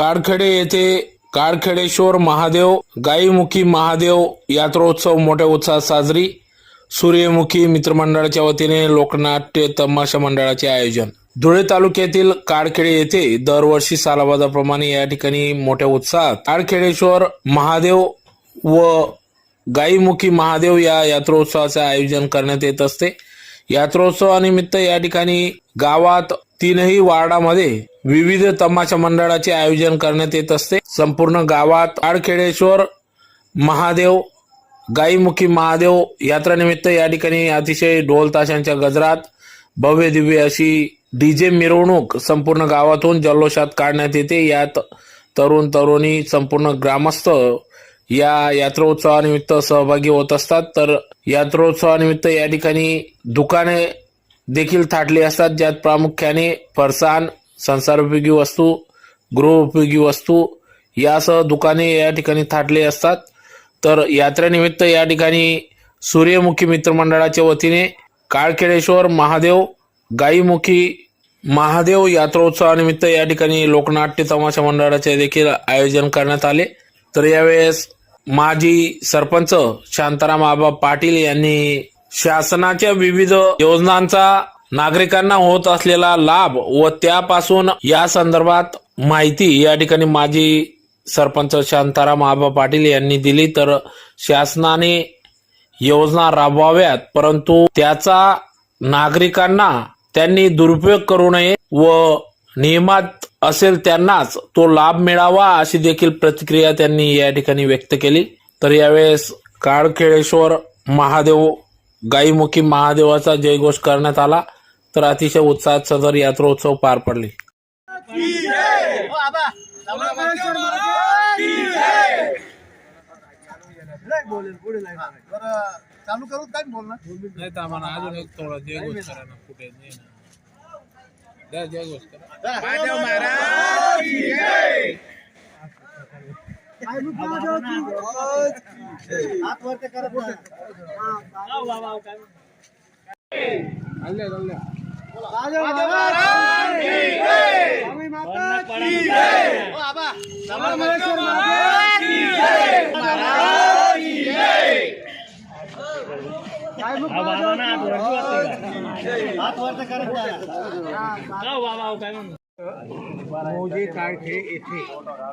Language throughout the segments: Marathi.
कारखेडे येथे कारखेडेश्वर महादेव गाईमुखी महादेव यात्रोत्सव मोठ्या उत्साहात साजरी। सूर्यमुखी मित्रमंडळाच्या वतीने लोकनाट्य तमाशा मंडळाचे आयोजन। धुळे तालुक्यातील कारखेडे येथे दरवर्षी सालाबादाप्रमाणे या ठिकाणी मोठ्या उत्साहात कारखेडेश्वर महादेव व गाईमुखी महादेव या यात्रोत्सवाचे आयोजन करण्यात येत असते। यात्रोत्सवानिमित्त या ठिकाणी गावात तीनही वार्डामध्ये विविध तमाशा मंडळाचे आयोजन करण्यात येत असते। संपूर्ण गावात कारखेडेश्वर महादेव गाईमुखी महादेव यात्रेनिमित्त या ठिकाणी अतिशय ढोल ताशांच्या गजरात भव्य दिव्य अशी डीजे मिरवणूक संपूर्ण गावातून जल्लोषात काढण्यात येते। यात तरुण तरुणी संपूर्ण ग्रामस्थ या यात्रोत्सवानिमित्त सहभागी होत असतात। तर यात्रोत्सवानिमित्त या ठिकाणी दुकाने देखील थाटली असतात, ज्यात प्रामुख्याने फरसाण, संसारोपयोगी वस्तू, गृहोपयोगी वस्तू यासह दुकाने या ठिकाणी थाटली असतात। तर यात्रेनिमित्त या ठिकाणी सूर्यमुखी मित्रमंडळाच्या वतीने कारखेडेश्वर महादेव गाईमुखी महादेव यात्रोत्सवानिमित्त या ठिकाणी लोकनाट्य तमाशा मंडळाचे देखील आयोजन करण्यात आले। तर यावेळेस माजी सरपंच शांताराम आबा पाटील यांनी शासनाच्या विविध योजनांचा नागरिकांना होत असलेला लाभ व त्यापासून या संदर्भात माहिती या ठिकाणी माजी सरपंच शांताराम आबा पाटील यांनी दिली। तर शासनाने योजना राबवाव्यात, परंतु त्याचा नागरिकांना त्यांनी दुरुपयोग करू नये व नियमात असेल त्यांनाच तो लाभ मिळावा अशी देखील प्रतिक्रिया त्यांनी या ठिकाणी व्यक्त केली। तर यावेळेस कारखेडेश्वर महादेव गाईमुखी महादेवाचा जयघोष करण्यात आला। तर अतिशय उत्साहात सदर यात्रोत्सव पार पडले। चालू करू काय बोलणार नाही तर आम्हाला अजून एक थोडा जयघोष करा ना, कुठे नाही ना, जयघोष करा। महादेव महाराज की जय। हात वरती करत नाही। महादेव महाराज की जय। स्वामी माता की जय। ओ आबा समालेश्वर महाराज की जय। महाराज की जय। हात वरती करत नाही। मौजे कारखेडे येथे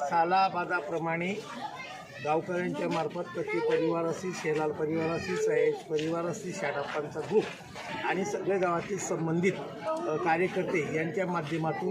सालाबादाप्रमाणे गावकऱ्यांच्या मार्फत कच्चे परिवार असतील, शेलाल परिवार असतील, सयाज परिवार असतील, शाटाप्पांचा ग्रुप आणि सगळे गावातील संबंधित कार्यकर्ते यांच्या माध्यमातून